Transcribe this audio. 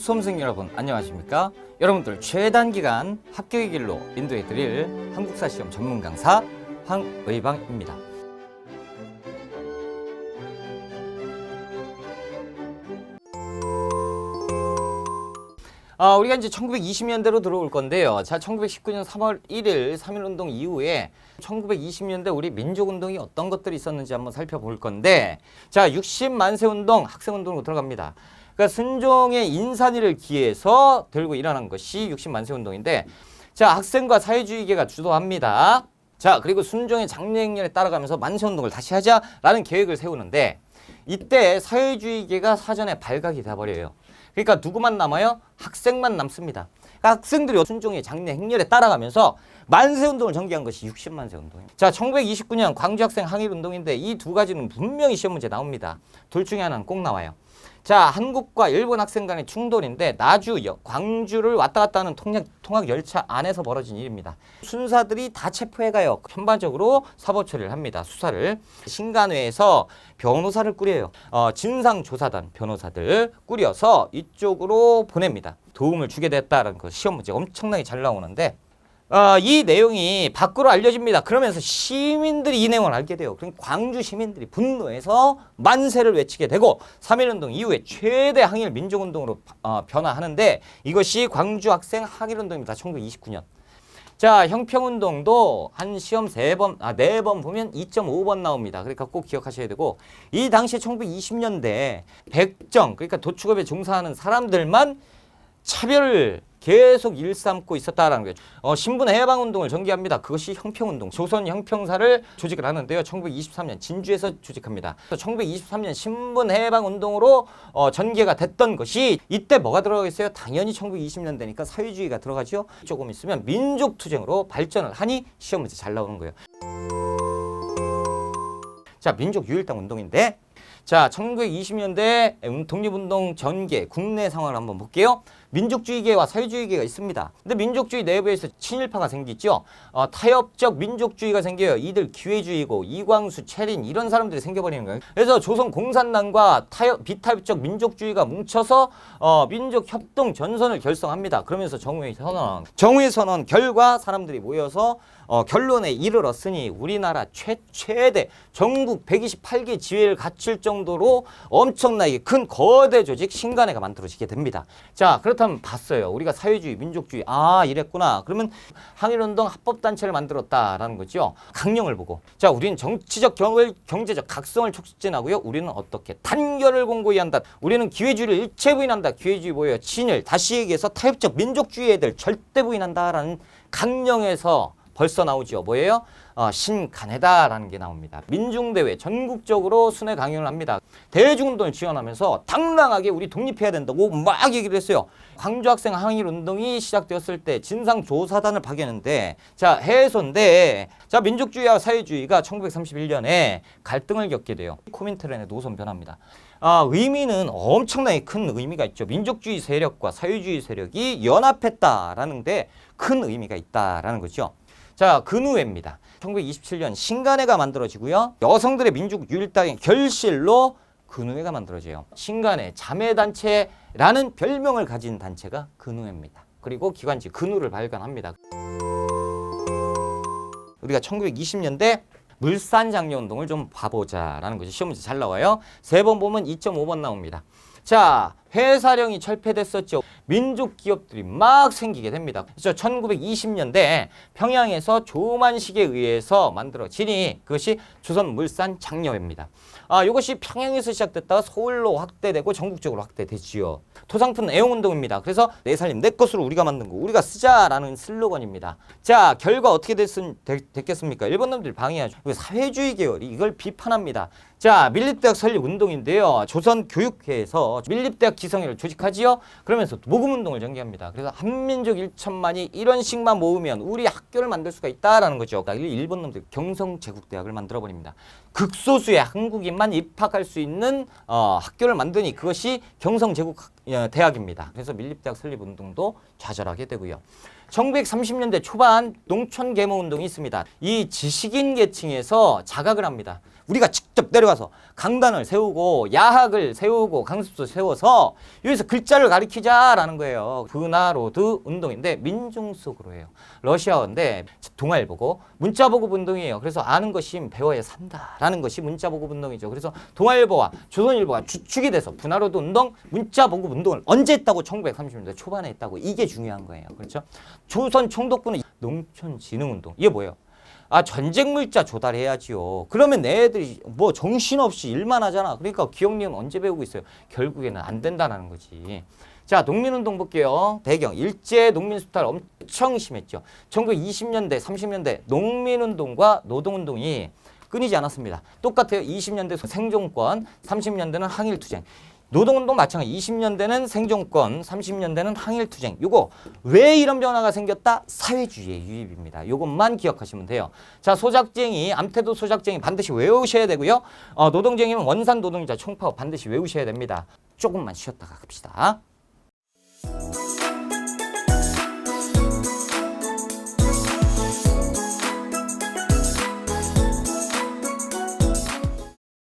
수험생 여러분 안녕하십니까? 여러분들 최단기간 합격의 길로 인도해 드릴 한국사 시험 전문 강사 황의방입니다. 우리가 이제 1920년대로 들어올 건데요. 자, 1919년 3월 1일 3.1운동 이후에 1920년대 우리 민족운동이 어떤 것들이 있었는지 한번 살펴볼 건데, 자, 60만세 운동, 학생운동으로 들어갑니다. 그러니까 순종의 인산위를 기해서 들고 일어난 것이 60만세 운동인데, 자, 학생과 사회주의계가 주도합니다. 자, 그리고 순종의 장려행렬에 따라가면서 만세운동을 다시 하자라는 계획을 세우는데, 이때 사회주의계가 사전에 발각이 돼버려요. 그러니까 누구만 남아요? 학생만 남습니다. 그러니까 학생들이 순종의 장려 행렬에 따라가면서 만세운동을 전개한 것이 60만세 운동입니다. 자, 1929년 광주학생 항일운동인데 이 두 가지는 분명히 시험 문제 나옵니다. 둘 중에 하나는 꼭 나와요. 자, 한국과 일본 학생 간의 충돌인데 나주, 광주를 왔다 갔다 하는 통학 열차 안에서 벌어진 일입니다. 순사들이 다 체포해가요. 편반적으로 사법 처리를 합니다. 수사를. 신간회에서 변호사를 꾸려요. 진상조사단 변호사들 꾸려서 이쪽으로 보냅니다. 도움을 주게 됐다는 그 시험 문제 엄청나게 잘 나오는데, 이 내용이 밖으로 알려집니다. 그러면서 시민들이 이 내용을 알게 돼요. 그럼 광주 시민들이 분노해서 만세를 외치게 되고 3.1운동 이후에 최대 항일 민족운동으로 변화하는데, 이것이 광주 학생 항일운동입니다. 1929년. 자, 형평운동도 한 시험 4번 보면 2.5번 나옵니다. 그러니까 꼭 기억하셔야 되고, 이 당시에 1920년대 백정, 그러니까 도축업에 종사하는 사람들만 차별을 계속 일삼고 있었다라는 거죠. 신분 해방운동을 전개합니다. 그것이 형평운동, 조선 형평사를 조직을 하는데요. 1923년 진주에서 조직합니다. 1923년 신분 해방운동으로 전개가 됐던 것이, 이때 뭐가 들어가겠어요? 당연히 1920년대니까 사회주의가 들어가죠. 조금 있으면 민족투쟁으로 발전을 하니 시험 문제 잘 나오는 거예요. 자, 민족유일당 운동인데, 자, 1920년대 독립운동 전개 국내 상황을 한번 볼게요. 민족주의계와 사회주의계가 있습니다. 근데 민족주의 내부에서 친일파가 생기죠. 타협적 민족주의가 생겨요. 이들 기회주의고 이광수, 채린 이런 사람들이 생겨버리는 거예요. 그래서 조선 공산당과 비타협적 민족주의가 뭉쳐서 민족협동 전선을 결성합니다. 그러면서 정의의 선언 결과 사람들이 모여서 결론에 이르렀으니 우리나라 최대 전국 128개 지회를 갖출 정도로 엄청나게 큰 거대 조직 신간회가 만들어지게 됩니다. 자, 그렇다면 봤어요. 우리가 사회주의, 민족주의, 이랬구나. 그러면 항일운동 합법단체를 만들었다라는 거죠. 강령을 보고, 자, 우리는 정치적 경제적 각성을 촉진하고요. 우리는 어떻게 단결을 공고히 한다. 우리는 기회주의를 일체 부인한다. 기회주의 뭐예요? 친일, 다시 얘기해서 타협적 민족주의에 대해 절대 부인한다라는 강령에서 벌써 나오죠. 뭐예요? 신간회다라는 게 나옵니다. 민중대회 전국적으로 순회 강연을 합니다. 대중운동을 지원하면서 당당하게 우리 독립해야 된다고 막 얘기를 했어요. 광주학생 항일운동이 시작되었을 때 진상조사단을 파견했는데, 자, 해소인데, 자, 민족주의와 사회주의가 1931년에 갈등을 겪게 돼요. 코민테른의 노선 변화입니다. 의미는 엄청나게 큰 의미가 있죠. 민족주의 세력과 사회주의 세력이 연합했다라는 데 큰 의미가 있다라는 거죠. 자, 근우회입니다. 1927년 신간회가 만들어지고요. 여성들의 민족유일당의 결실로 근우회가 만들어져요. 신간회 자매단체라는 별명을 가진 단체가 근우회입니다. 그리고 기관지 근우를 발간합니다. 우리가 1920년대 물산장려운동을 좀 봐보자라는 거죠. 시험 문제 잘 나와요. 3번 보면 2.5번 나옵니다. 자, 회사령이 철폐됐었죠. 민족 기업들이 막 생기게 됩니다. 그래서 1920년대 평양에서 조만식에 의해서 만들어지니 그것이 조선물산장려회입니다. 이것이 평양에서 시작됐다가 서울로 확대되고 전국적으로 확대되지요. 토상품 애용운동입니다. 그래서 내 살림 내 것으로 우리가 만든 거 우리가 쓰자라는 슬로건입니다. 자, 결과 어떻게 됐겠습니까? 일본 놈들이 방해하죠. 사회주의 계열이 이걸 비판합니다. 자, 밀립대학 설립 운동인데요. 조선교육회에서 밀립대학 기성회를 조직하지요. 그러면서 모금운동을 전개합니다. 그래서 한민족 1천만이 이런 식만 모으면 우리 학교를 만들 수가 있다라는 거죠. 일본 놈들 경성제국대학을 만들어버립니다. 극소수의 한국인만 입학할 수 있는 학교를 만드니 그것이 경성제국대학입니다. 그래서 밀립대학 설립 운동도 좌절하게 되고요. 1930년대 초반 농촌계모운동이 있습니다. 이 지식인 계층에서 자각을 합니다. 우리가 직접 내려가서 강단을 세우고 야학을 세우고 강습소 세워서 여기서 글자를 가리키자라는 거예요. 브나로드 운동인데 민중 속으로 해요. 러시아어인데 동아일보고 문자보급 운동이에요. 그래서 아는 것이 배워야 산다라는 것이 문자보급 운동이죠. 그래서 동아일보와 조선일보가 주축이 돼서 브나로드 운동, 문자보급 운동을 언제 했다고? 1930년대 초반에 했다고. 이게 중요한 거예요. 그렇죠? 조선 총독부는 농촌진흥운동. 이게 뭐예요? 아, 전쟁 물자 조달해야지요. 그러면 내 애들이 뭐 정신없이 일만 하잖아. 그러니까 기억력은 언제 배우고 있어요? 결국에는 안 된다는 거지. 자, 농민운동 볼게요. 배경. 일제 농민 수탈 엄청 심했죠. 1920년대, 30년대 농민운동과 노동운동이 끊이지 않았습니다. 똑같아요. 20년대 생존권, 30년대는 항일투쟁. 노동운동 마찬가지. 20년대는 생존권, 30년대는 항일투쟁. 요거 왜 이런 변화가 생겼다? 사회주의의 유입입니다. 요것만 기억하시면 돼요. 자, 소작쟁이, 암태도 소작쟁이 반드시 외우셔야 되고요. 노동쟁이는 원산 노동자 총파업 반드시 외우셔야 됩니다. 조금만 쉬었다가 갑시다.